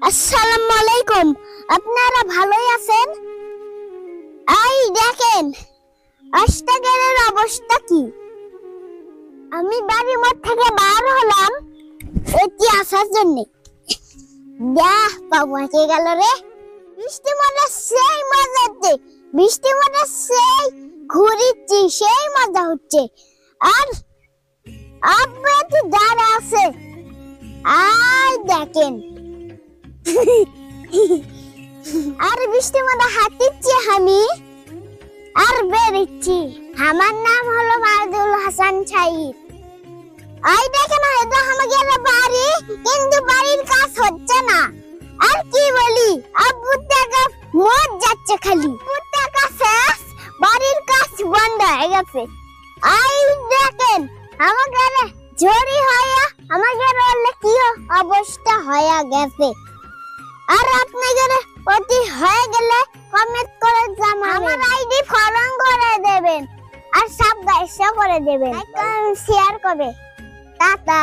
আসসালামু আলাইকুম। আপনারা ভালোই আছেন? এই দেখেন রাস্তাঘাটের অবস্থা কি। আমি বাড়ির মধ্যে থেকে বার হলাম এটি আসার জন্য। দেখ বাবু কে গেল রে। বৃষ্টি মধ্যে সেই মজা হচ্ছে, বৃষ্টির মধ্যে সেই ঘুরিচ্ছি, সেই মজা হচ্ছে। আর আব্বু একটু দাঁড়া আছে, আর দেখেন আর বৃষ্টির মধ্যে হাঁটিচ্ছি আমি আর বেরিচ্ছি। আমার নাম হলো মাহদুল হাসান সাইদ। এই দেখেন হয়তো আমাদের বাড়ি, কিন্তু বাড়ির কাজ হচ্ছে না। আর কি বলি, আব্বুর টাকা মদ যাচ্ছে খালি। আব্বুর টাকা শেষ, বাড়ির কাজ বন্ধ হয়ে গেছে। এই দেখেন আমাদের ঝড়ি হয়ে আমাদের কি অবস্থা হয়ে গেছে। আর আপনাদের প্রতি হয়ে গেলে কমেন্ট করে জানাবেন, আমার আইডি ফলো করে দেবেন আর সাবস্ক্রাইব করে দেবেন, শেয়ার করে। টাটা।